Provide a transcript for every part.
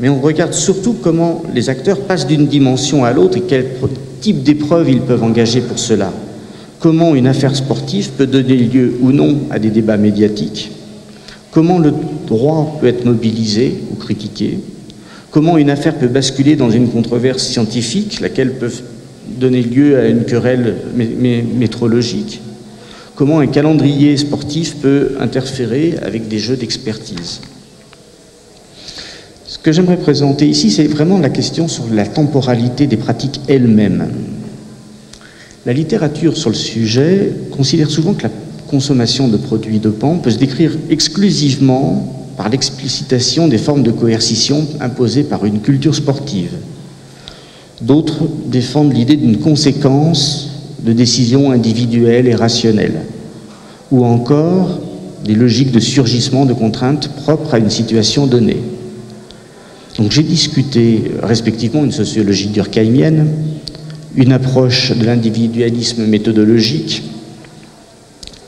mais on regarde surtout comment les acteurs passent d'une dimension à l'autre et quel type d'épreuves ils peuvent engager pour cela. Comment une affaire sportive peut donner lieu ou non à des débats médiatiques, comment le droit peut être mobilisé ou critiqué, comment une affaire peut basculer dans une controverse scientifique, laquelle peut donner lieu à une querelle métrologique, comment un calendrier sportif peut interférer avec des jeux d'expertise. Ce que j'aimerais présenter ici, c'est vraiment la question sur la temporalité des pratiques elles-mêmes. La littérature sur le sujet considère souvent que la consommation de produits dopants peut se décrire exclusivement par l'explicitation des formes de coercition imposées par une culture sportive. D'autres défendent l'idée d'une conséquence de décisions individuelles et rationnelles, ou encore des logiques de surgissement de contraintes propres à une situation donnée. Donc j'ai discuté respectivement une sociologie durkheimienne, une approche de l'individualisme méthodologique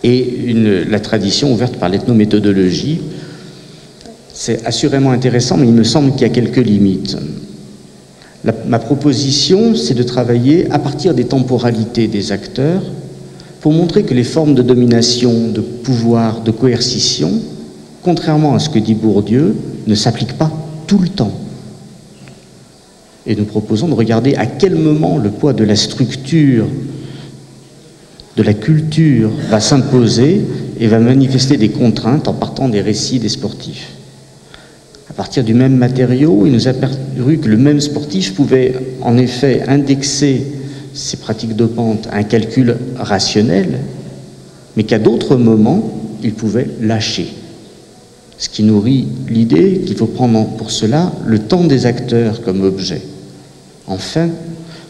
et la tradition ouverte par l'ethnométhodologie. C'est assurément intéressant, mais il me semble qu'il y a quelques limites. Ma proposition, c'est de travailler à partir des temporalités des acteurs pour montrer que les formes de domination, de pouvoir, de coercition, contrairement à ce que dit Bourdieu, ne s'appliquent pas tout le temps. Et nous proposons de regarder à quel moment le poids de la structure, de la culture va s'imposer et va manifester des contraintes en partant des récits des sportifs. À partir du même matériau, il nous a paru que le même sportif pouvait en effet indexer ses pratiques dopantes à un calcul rationnel, mais qu'à d'autres moments, il pouvait lâcher. Ce qui nourrit l'idée qu'il faut prendre pour cela le temps des acteurs comme objet. Enfin,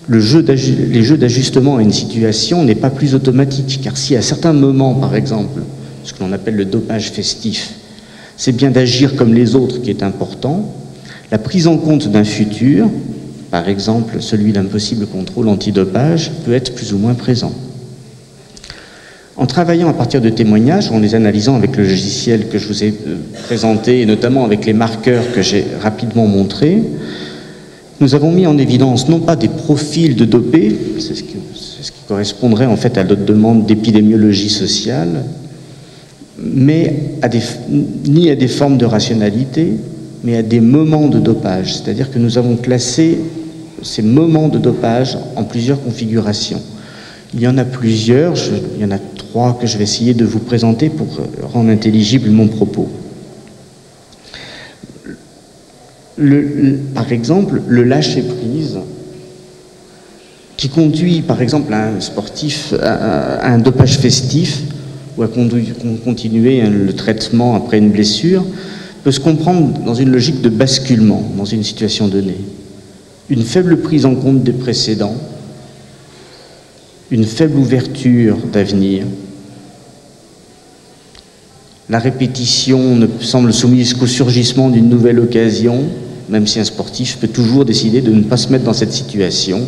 les jeux d'ajustement à une situation n'est pas plus automatique, car si à certains moments, par exemple, ce que l'on appelle le dopage festif, c'est bien d'agir comme les autres qui est important, la prise en compte d'un futur, par exemple celui d'un possible contrôle antidopage, peut être plus ou moins présent. En travaillant à partir de témoignages, en les analysant avec le logiciel que je vous ai présenté, et notamment avec les marqueurs que j'ai rapidement montrés, nous avons mis en évidence non pas des profils de dopés, c'est ce qui correspondrait en fait à notre demande d'épidémiologie sociale, mais ni à des formes de rationalité, mais à des moments de dopage. C'est-à-dire que nous avons classé ces moments de dopage en plusieurs configurations. Il y en a plusieurs, il y en a 3 que je vais essayer de vous présenter pour rendre intelligible mon propos. Par exemple, le lâcher-prise, qui conduit par exemple à un sportif à un dopage festif, ou à continuer le traitement après une blessure, peut se comprendre dans une logique de basculement dans une situation donnée. Une faible prise en compte des précédents, une faible ouverture d'avenir. La répétition ne semble soumise qu'au surgissement d'une nouvelle occasion, même si un sportif peut toujours décider de ne pas se mettre dans cette situation,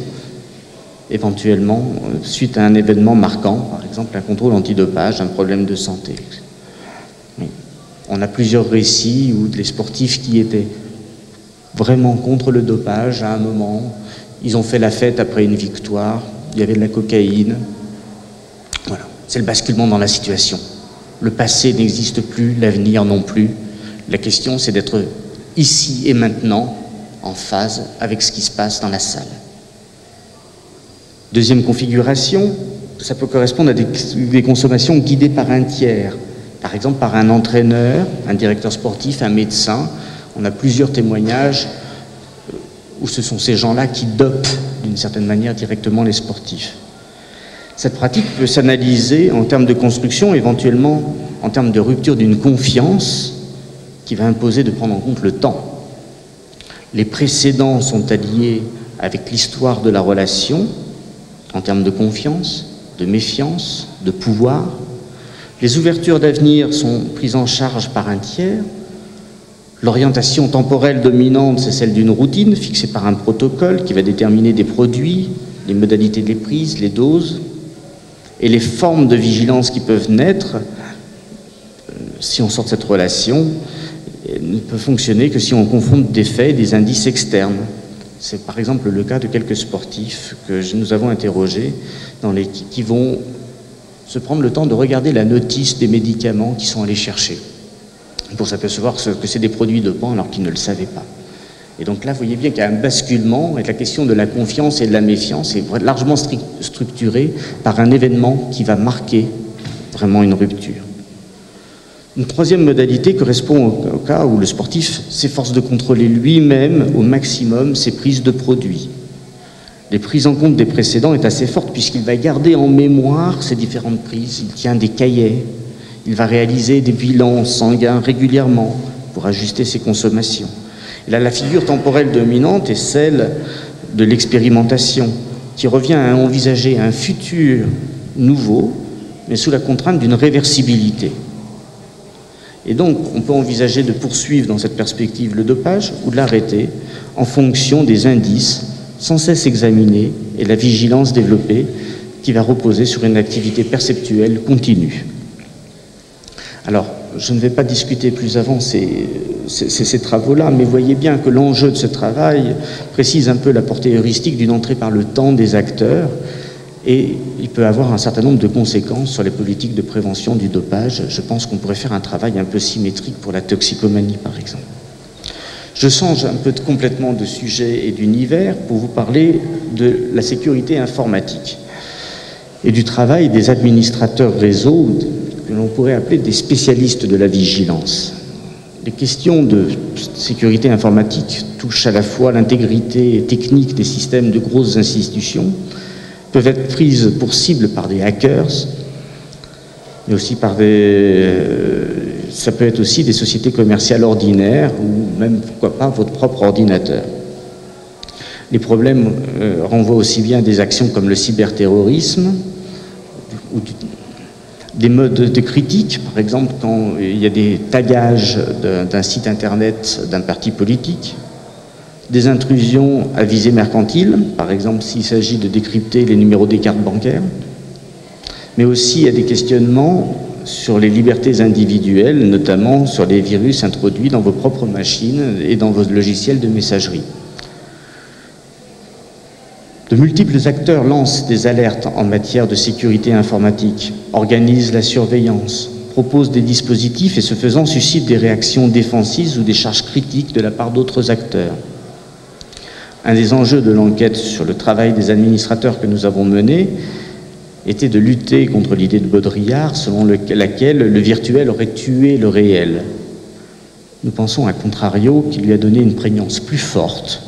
éventuellement suite à un événement marquant, par exemple un contrôle antidopage, un problème de santé. Oui. On a plusieurs récits où les sportifs qui étaient vraiment contre le dopage, à un moment, ils ont fait la fête après une victoire, il y avait de la cocaïne. Voilà, c'est le basculement dans la situation. Le passé n'existe plus, l'avenir non plus. La question, c'est d'être ici et maintenant, en phase avec ce qui se passe dans la salle. Deuxième configuration, ça peut correspondre à des consommations guidées par un tiers. Par exemple, par un entraîneur, un directeur sportif, un médecin. On a plusieurs témoignages où ce sont ces gens-là qui dopent d'une certaine manière directement les sportifs. Cette pratique peut s'analyser en termes de construction, éventuellement en termes de rupture d'une confiance qui va imposer de prendre en compte le temps. Les précédents sont alliés avec l'histoire de la relation, en termes de confiance, de méfiance, de pouvoir. Les ouvertures d'avenir sont prises en charge par un tiers. L'orientation temporelle dominante, c'est celle d'une routine fixée par un protocole qui va déterminer des produits, les modalités de les prises, les doses, et les formes de vigilance qui peuvent naître si on sort de cette relation. ne peut fonctionner que si on confronte des faits et des indices externes. C'est par exemple le cas de quelques sportifs que nous avons interrogés qui vont se prendre le temps de regarder la notice des médicaments qu'ils sont allés chercher pour s'apercevoir que c'est des produits dopants alors qu'ils ne le savaient pas. Et donc là, vous voyez bien qu'il y a un basculement et que la question de la confiance et de la méfiance est largement structurée par un événement qui va marquer vraiment une rupture. Une troisième modalité correspond au cas où le sportif s'efforce de contrôler lui-même au maximum ses prises de produits. Les prises en compte des précédents est assez forte puisqu'il va garder en mémoire ces différentes prises. Il tient des cahiers, il va réaliser des bilans sanguins régulièrement pour ajuster ses consommations. Et là, la figure temporelle dominante est celle de l'expérimentation, qui revient à envisager un futur nouveau, mais sous la contrainte d'une réversibilité. Et donc, on peut envisager de poursuivre dans cette perspective le dopage ou de l'arrêter en fonction des indices sans cesse examinés et la vigilance développée qui va reposer sur une activité perceptuelle continue. Alors, je ne vais pas discuter plus avant ces travaux-là, mais voyez bien que l'enjeu de ce travail précise un peu la portée heuristique d'une entrée par le temps des acteurs, et il peut avoir un certain nombre de conséquences sur les politiques de prévention du dopage. Je pense qu'on pourrait faire un travail un peu symétrique pour la toxicomanie, par exemple. Je change un peu complètement de sujet et d'univers pour vous parler de la sécurité informatique et du travail des administrateurs réseau, que l'on pourrait appeler des spécialistes de la vigilance. Les questions de sécurité informatique touchent à la fois l'intégrité technique des systèmes de grosses institutions, peuvent être prises pour cible par des hackers, mais aussi par ça peut être aussi des sociétés commerciales ordinaires ou même, pourquoi pas, votre propre ordinateur. Les problèmes renvoient aussi bien à des actions comme le cyberterrorisme ou des modes de critique, par exemple quand il y a des tagages d'un site internet d'un parti politique, des intrusions à visée mercantile, par exemple s'il s'agit de décrypter les numéros des cartes bancaires, mais aussi à des questionnements sur les libertés individuelles, notamment sur les virus introduits dans vos propres machines et dans vos logiciels de messagerie. De multiples acteurs lancent des alertes en matière de sécurité informatique, organisent la surveillance, proposent des dispositifs et ce faisant suscitent des réactions défensives ou des charges critiques de la part d'autres acteurs. Un des enjeux de l'enquête sur le travail des administrateurs que nous avons mené était de lutter contre l'idée de Baudrillard selon laquelle le virtuel aurait tué le réel. Nous pensons à contrario qu'il lui a donné une prégnance plus forte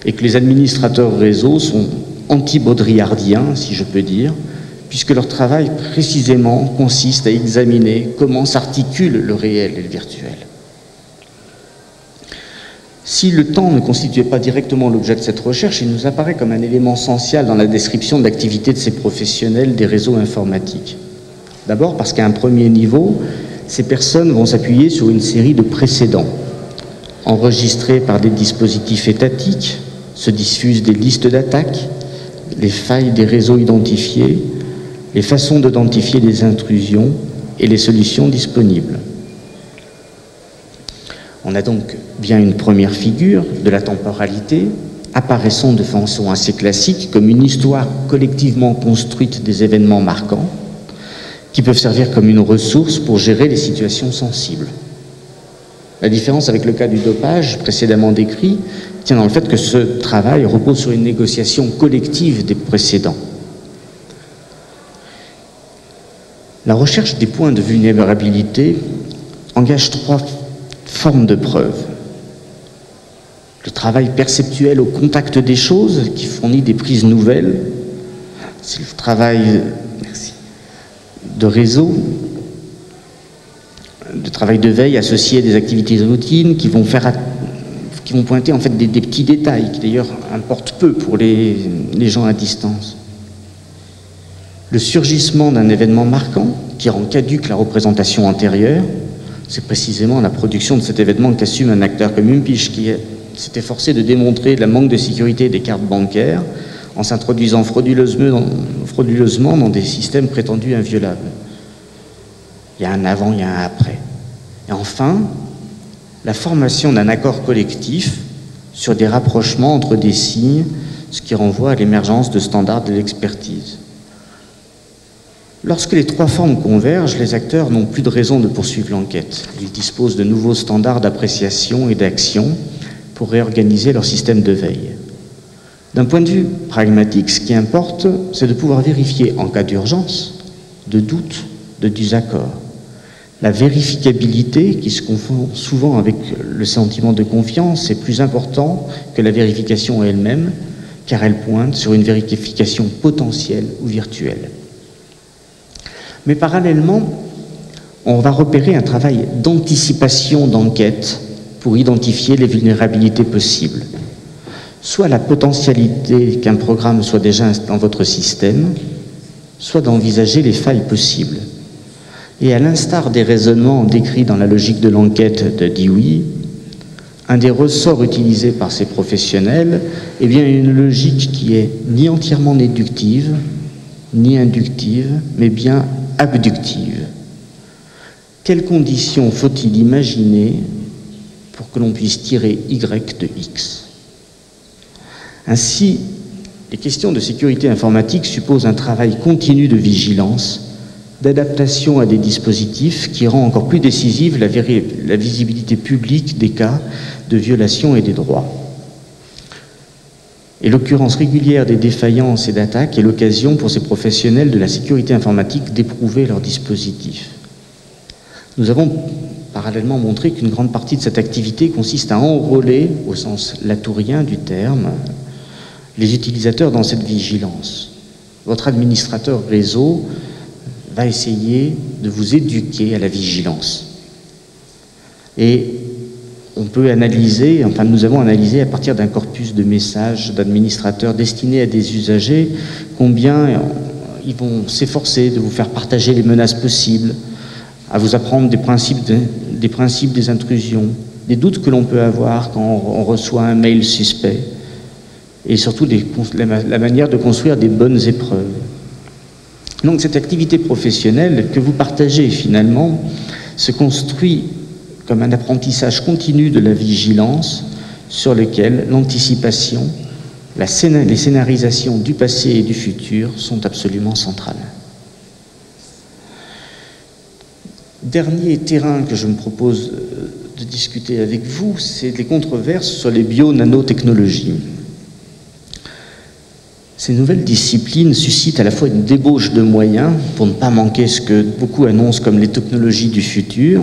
et que les administrateurs réseau sont anti-baudrillardiens, si je peux dire, puisque leur travail précisément consiste à examiner comment s'articule le réel et le virtuel. Si le temps ne constituait pas directement l'objet de cette recherche, il nous apparaît comme un élément essentiel dans la description de l'activité de ces professionnels des réseaux informatiques. D'abord parce qu'à un premier niveau, ces personnes vont s'appuyer sur une série de précédents. Enregistrés par des dispositifs étatiques, se diffusent des listes d'attaques, les failles des réseaux identifiés, les façons d'identifier les intrusions et les solutions disponibles. On a donc bien une première figure de la temporalité, apparaissant de façon assez classique comme une histoire collectivement construite des événements marquants, qui peuvent servir comme une ressource pour gérer les situations sensibles. La différence avec le cas du dopage précédemment décrit tient dans le fait que ce travail repose sur une négociation collective des précédents. La recherche des points de vulnérabilité engage trois forme de preuve. Le travail perceptuel au contact des choses qui fournit des prises nouvelles. C'est le travail de réseau, le travail de veille associé à des activités de routine qui vont pointer en fait des petits détails qui d'ailleurs importent peu pour les gens à distance. Le surgissement d'un événement marquant qui rend caduque la représentation antérieure. C'est précisément la production de cet événement qu'assume un acteur comme Umpisch qui s'est efforcé de démontrer le manque de sécurité des cartes bancaires en s'introduisant frauduleusement dans des systèmes prétendus inviolables. Il y a un avant, il y a un après. Et enfin, la formation d'un accord collectif sur des rapprochements entre des signes, ce qui renvoie à l'émergence de standards de l'expertise. Lorsque les trois formes convergent, les acteurs n'ont plus de raison de poursuivre l'enquête. Ils disposent de nouveaux standards d'appréciation et d'action pour réorganiser leur système de veille. D'un point de vue pragmatique, ce qui importe, c'est de pouvoir vérifier en cas d'urgence, de doute, de désaccord. La vérificabilité, qui se confond souvent avec le sentiment de confiance, est plus important que la vérification elle-même, car elle pointe sur une vérification potentielle ou virtuelle. Mais parallèlement, on va repérer un travail d'anticipation d'enquête pour identifier les vulnérabilités possibles. Soit la potentialité qu'un programme soit déjà dans votre système, soit d'envisager les failles possibles. Et à l'instar des raisonnements décrits dans la logique de l'enquête de Dewey, un des ressorts utilisés par ces professionnels est bien une logique qui est ni entièrement déductive, ni inductive, mais bien abductive. Quelles conditions faut-il imaginer pour que l'on puisse tirer Y de X? Ainsi, les questions de sécurité informatique supposent un travail continu de vigilance, d'adaptation à des dispositifs qui rend encore plus décisive la visibilité publique des cas de violation et des droits. Et l'occurrence régulière des défaillances et d'attaques est l'occasion pour ces professionnels de la sécurité informatique d'éprouver leurs dispositifs. Nous avons parallèlement montré qu'une grande partie de cette activité consiste à enrôler, au sens latourien du terme, les utilisateurs dans cette vigilance. Votre administrateur réseau va essayer de vous éduquer à la vigilance. Et on peut analyser, enfin nous avons analysé à partir d'un corpus de messages d'administrateurs destinés à des usagers, combien ils vont s'efforcer de vous faire partager les menaces possibles, à vous apprendre des principes des intrusions, des doutes que l'on peut avoir quand on reçoit un mail suspect, et surtout la manière de construire des bonnes épreuves. Donc cette activité professionnelle que vous partagez finalement se construit comme un apprentissage continu de la vigilance sur lequel l'anticipation, les scénarisations du passé et du futur sont absolument centrales. Dernier terrain que je me propose de discuter avec vous, c'est les controverses sur les bio-nanotechnologies. Ces nouvelles disciplines suscitent à la fois une débauche de moyens pour ne pas manquer ce que beaucoup annoncent comme les technologies du futur,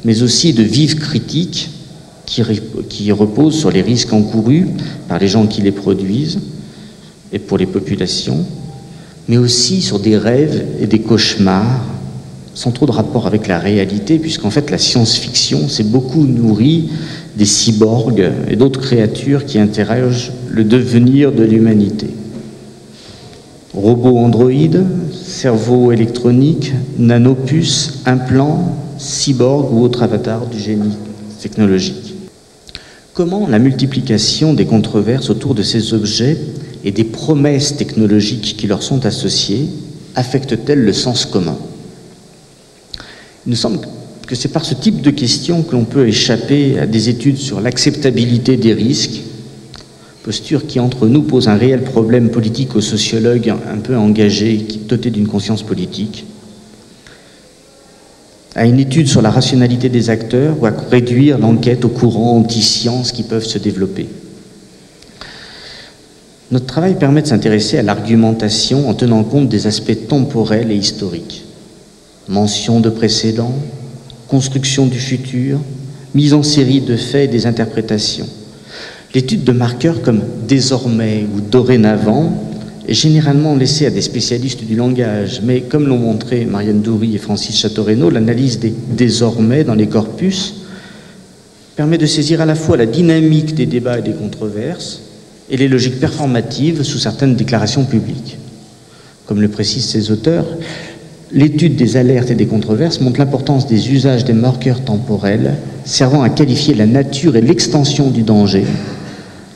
mais aussi de vives critiques qui reposent sur les risques encourus par les gens qui les produisent et pour les populations, mais aussi sur des rêves et des cauchemars sans trop de rapport avec la réalité, puisqu'en fait la science-fiction s'est beaucoup nourrie des cyborgs et d'autres créatures qui interrogent le devenir de l'humanité. Robots androïdes, cerveaux électroniques, nanopuces, implants, cyborgs ou autres avatars du génie technologique. Comment la multiplication des controverses autour de ces objets et des promesses technologiques qui leur sont associées affecte-t-elle le sens commun? Il nous semble que c'est par ce type de questions que l'on peut échapper à des études sur l'acceptabilité des risques, posture qui entre nous pose un réel problème politique aux sociologues un peu engagés, dotés d'une conscience politique, à une étude sur la rationalité des acteurs ou à réduire l'enquête aux courants anti-science qui peuvent se développer. Notre travail permet de s'intéresser à l'argumentation en tenant compte des aspects temporels et historiques. Mention de précédents, construction du futur, mise en série de faits et des interprétations. L'étude de marqueurs comme « désormais » ou « dorénavant » est généralement laissée à des spécialistes du langage, mais comme l'ont montré Marianne Doury et Francis Chateau-Renaud, l'analyse des « désormais » dans les corpus permet de saisir à la fois la dynamique des débats et des controverses et les logiques performatives sous certaines déclarations publiques. Comme le précisent ces auteurs, l'étude des alertes et des controverses montre l'importance des usages des marqueurs temporels servant à qualifier la nature et l'extension du danger,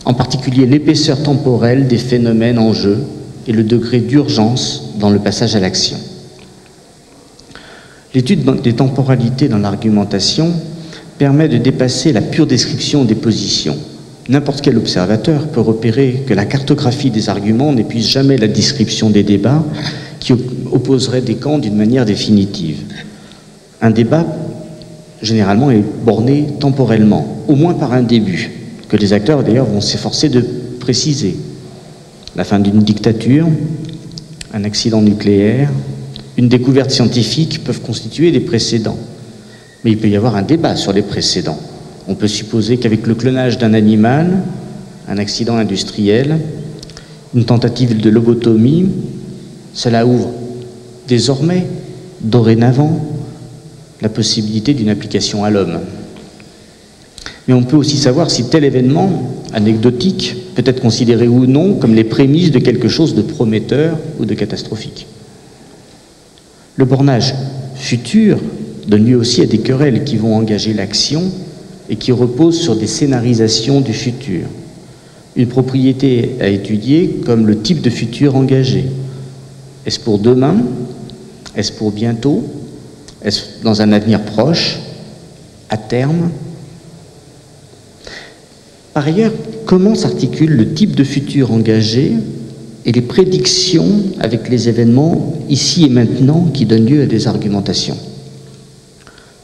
en particulier l'épaisseur temporelle des phénomènes en jeu et le degré d'urgence dans le passage à l'action. L'étude des temporalités dans l'argumentation permet de dépasser la pure description des positions. N'importe quel observateur peut repérer que la cartographie des arguments n'épuise jamais la description des débats qui opposeraient des camps d'une manière définitive. Un débat, généralement, est borné temporellement, au moins par un début, que les acteurs, d'ailleurs, vont s'efforcer de préciser. La fin d'une dictature, un accident nucléaire, une découverte scientifique peuvent constituer des précédents. Mais il peut y avoir un débat sur les précédents. On peut supposer qu'avec le clonage d'un animal, un accident industriel, une tentative de lobotomie, cela ouvre désormais, dorénavant, la possibilité d'une application à l'homme. Mais on peut aussi savoir si tel événement, anecdotique, peut être considéré ou non comme les prémices de quelque chose de prometteur ou de catastrophique. Le bornage futur donne lieu aussi à des querelles qui vont engager l'action et qui reposent sur des scénarisations du futur. Une propriété à étudier comme le type de futur engagé. Est-ce pour demain? Est-ce pour bientôt? Est-ce dans un avenir proche? À terme? Par ailleurs, comment s'articule le type de futur engagé et les prédictions avec les événements ici et maintenant qui donnent lieu à des argumentations?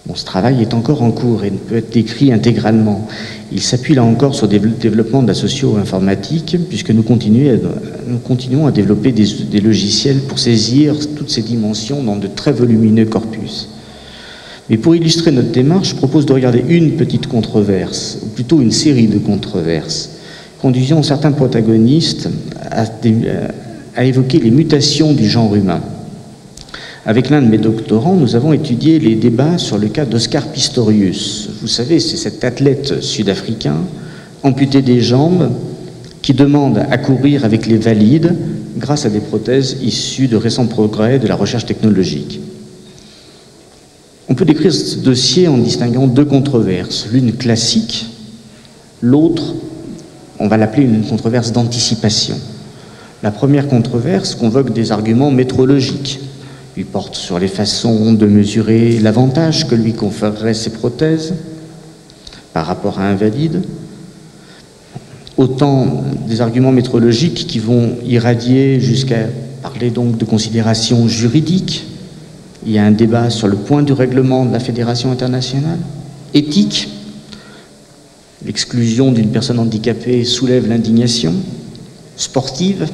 Bon, ce travail est encore en cours et ne peut être décrit intégralement. Il s'appuie là encore sur le développement de la socio-informatique, puisque nous continuons à développer des logiciels pour saisir toutes ces dimensions dans de très volumineux corpus. Mais pour illustrer notre démarche, je propose de regarder une petite controverse, ou plutôt une série de controverses, conduisant certains protagonistes à évoquer les mutations du genre humain. Avec l'un de mes doctorants, nous avons étudié les débats sur le cas d'Oscar Pistorius. Vous savez, c'est cet athlète sud-africain, amputé des jambes, qui demande à courir avec les valides grâce à des prothèses issues de récents progrès de la recherche technologique. On peut décrire ce dossier en distinguant deux controverses, l'une classique, l'autre, on va l'appeler une controverse d'anticipation. La première controverse convoque des arguments métrologiques. Il porte sur les façons de mesurer l'avantage que lui conféreraient ces prothèses par rapport à un valide. Autant des arguments métrologiques qui vont irradier jusqu'à parler donc de considérations juridiques. Il y a un débat sur le point du règlement de la Fédération internationale. Éthique, l'exclusion d'une personne handicapée soulève l'indignation. Sportive,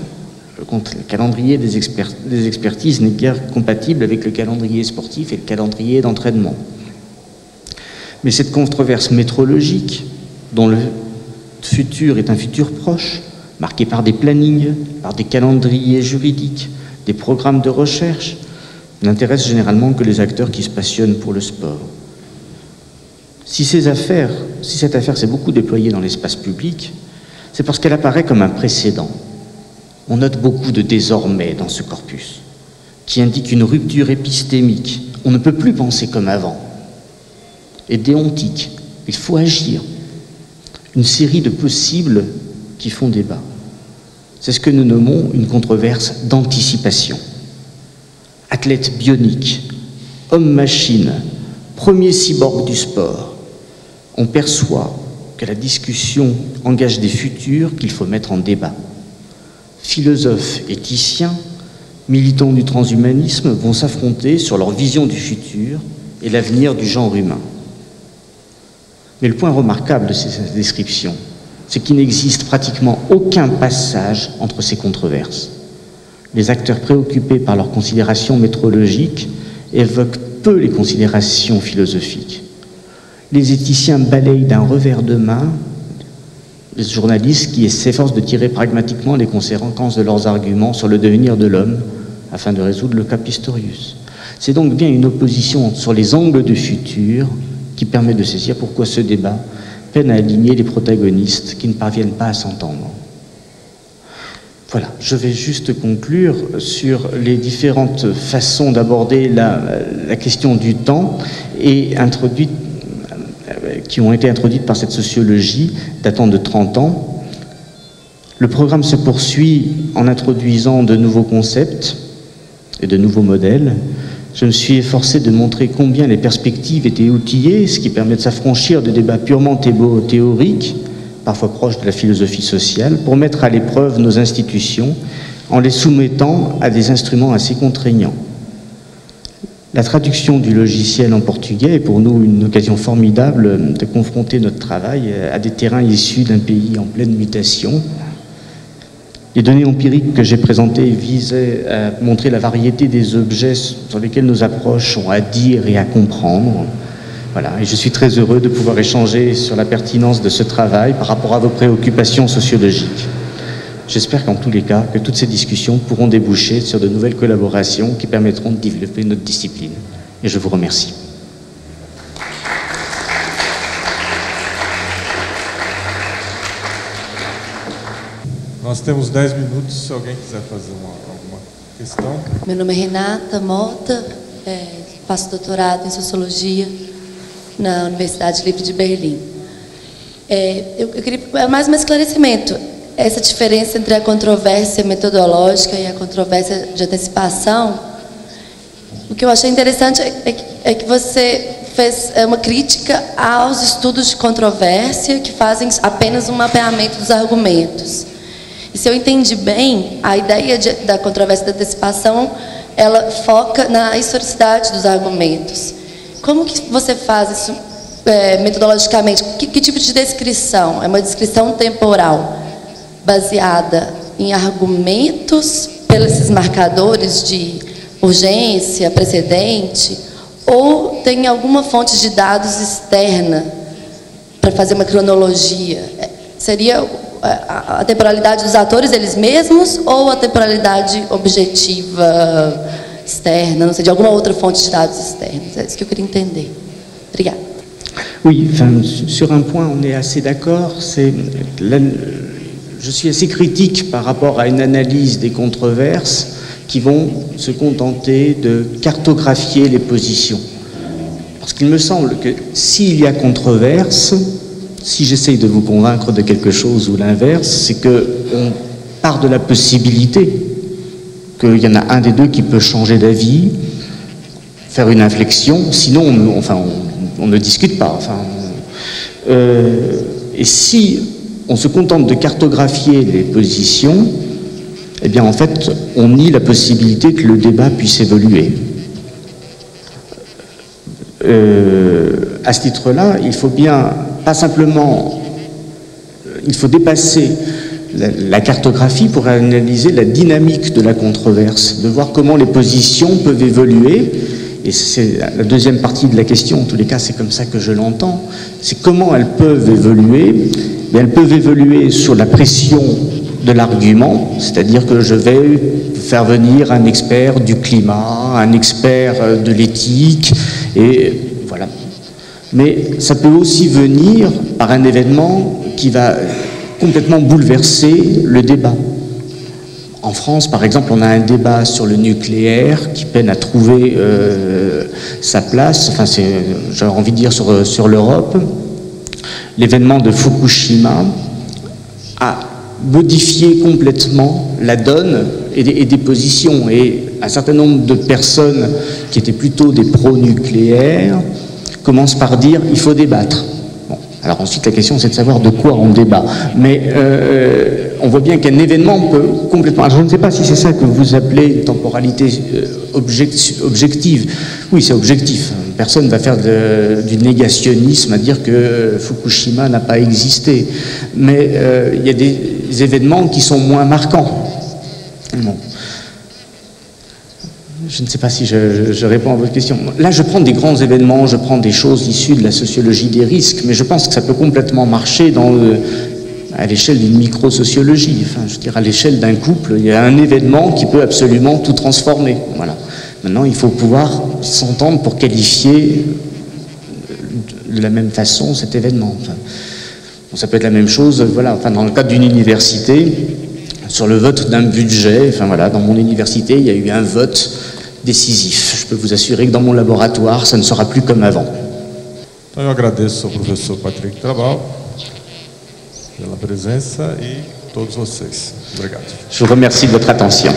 le calendrier des expertises n'est guère compatible avec le calendrier sportif et le calendrier d'entraînement. Mais cette controverse métrologique, dont le futur est un futur proche, marqué par des plannings, par des calendriers juridiques, des programmes de recherche, n'intéresse généralement que les acteurs qui se passionnent pour le sport. Si cette affaire s'est beaucoup déployée dans l'espace public, c'est parce qu'elle apparaît comme un précédent. On note beaucoup de désormais dans ce corpus, qui indique une rupture épistémique. On ne peut plus penser comme avant. Et déontique, il faut agir. Une série de possibles qui font débat. C'est ce que nous nommons une controverse d'anticipation. Athlète bionique, homme-machine, premier cyborg du sport. On perçoit que la discussion engage des futurs qu'il faut mettre en débat. Philosophes, éthiciens, militants du transhumanisme vont s'affronter sur leur vision du futur et l'avenir du genre humain. Mais le point remarquable de ces descriptions, c'est qu'il n'existe pratiquement aucun passage entre ces controverses. Les acteurs préoccupés par leurs considérations métrologiques évoquent peu les considérations philosophiques. Les éthiciens balayent d'un revers de main les journalistes qui s'efforcent de tirer pragmatiquement les conséquences de leurs arguments sur le devenir de l'homme afin de résoudre le cas Pistorius. C'est donc bien une opposition sur les angles du futur qui permet de saisir pourquoi ce débat peine à aligner les protagonistes qui ne parviennent pas à s'entendre. Voilà, je vais juste conclure sur les différentes façons d'aborder la question du temps et qui ont été introduites par cette sociologie datant de 30 ans. Le programme se poursuit en introduisant de nouveaux concepts et de nouveaux modèles, Je me suis efforcé de montrer combien les perspectives étaient outillées, ce qui permet de s'affranchir de débats purement théoriques, parfois proches de la philosophie sociale, pour mettre à l'épreuve nos institutions en les soumettant à des instruments assez contraignants. La traduction du logiciel en portugais est pour nous une occasion formidable de confronter notre travail à des terrains issus d'un pays en pleine mutation. Les données empiriques que j'ai présentées visaient à montrer la variété des objets sur lesquels nos approches ont à dire et à comprendre. Voilà, et je suis très heureux de pouvoir échanger sur la pertinence de ce travail par rapport à vos préoccupations sociologiques. J'espère qu'en tous les cas, que toutes ces discussions pourront déboucher sur de nouvelles collaborations qui permettront de développer notre discipline. Et je vous remercie. Nós temos 10 minutos, se alguém quiser fazer alguma questão. Meu nome é Renata Mota, faço doutorado em Sociologia na Universidade Livre de Berlim. Eu queria mais um esclarecimento. Essa diferença entre a controvérsia metodológica e a controvérsia de antecipação, o que eu achei interessante é que você fez uma crítica aos estudos de controvérsia que fazem apenas um mapeamento dos argumentos. E se eu entendi bem, a ideia da controvérsia da antecipação, ela foca na historicidade dos argumentos. Como que você faz isso metodologicamente? Que tipo de descrição? É uma descrição temporal, baseada em argumentos, pelos esses marcadores de urgência, precedente, ou tem alguma fonte de dados externa para fazer uma cronologia? Seria a temporalidade dos atores eles mesmos ou a temporalidade objetiva externa, não sei, de alguma outra fonte de dados externos? É isso que eu queria entender. Obrigada. Oui, enfin, sur un point, on est assez d'accord. Je suis assez critique par rapport à une analyse des controverses qui vont se contenter de cartographier les positions. Parce qu'il me semble que s'il y a controverse, si j'essaye de vous convaincre de quelque chose ou l'inverse, c'est qu'on part de la possibilité qu'il y en a un des deux qui peut changer d'avis, faire une inflexion, sinon on ne discute pas. Et si on se contente de cartographier les positions, eh bien en fait on nie la possibilité que le débat puisse évoluer. À ce titre-là, il faut bien, pas simplement, il faut dépasser la cartographie pour analyser la dynamique de la controverse, de voir comment les positions peuvent évoluer. Et c'est la deuxième partie de la question, en tous les cas c'est comme ça que je l'entends, c'est comment elles peuvent évoluer. Et elles peuvent évoluer sur la pression de l'argument, c'est-à-dire que je vais faire venir un expert du climat, un expert de l'éthique, et voilà. Mais ça peut aussi venir par un événement qui va complètement bouleverser le débat. En France, par exemple, on a un débat sur le nucléaire qui peine à trouver sa place, enfin j'ai envie de dire sur l'Europe. L'événement de Fukushima a modifié complètement la donne et des positions. Et un certain nombre de personnes qui étaient plutôt des pro-nucléaires commencent par dire « il faut débattre ». Bon, alors ensuite la question c'est de savoir de quoi on débat. Mais on voit bien qu'un événement peut complètement... Alors je ne sais pas si c'est ça que vous appelez une temporalité objective. Oui, c'est objectif. Personne ne va faire du négationnisme à dire que Fukushima n'a pas existé. Mais il y a des événements qui sont moins marquants. Bon. Je ne sais pas si je réponds à votre question. Là, je prends des grands événements, je prends des choses issues de la sociologie des risques, mais je pense que ça peut complètement marcher à l'échelle d'une micro-sociologie. Enfin, je veux dire, à l'échelle d'un couple, il y a un événement qui peut absolument tout transformer. Voilà. Maintenant, il faut pouvoir s'entendre pour qualifier de la même façon cet événement. Enfin, bon, ça peut être la même chose, voilà, enfin, dans le cadre d'une université, sur le vote d'un budget, enfin voilà, dans mon université, il y a eu un vote décisif. Je peux vous assurer que dans mon laboratoire, ça ne sera plus comme avant. Então eu agradeço ao professor Patrick Trabal pela presença e todos vocês. Obrigado. Je vous remercie de votre attention.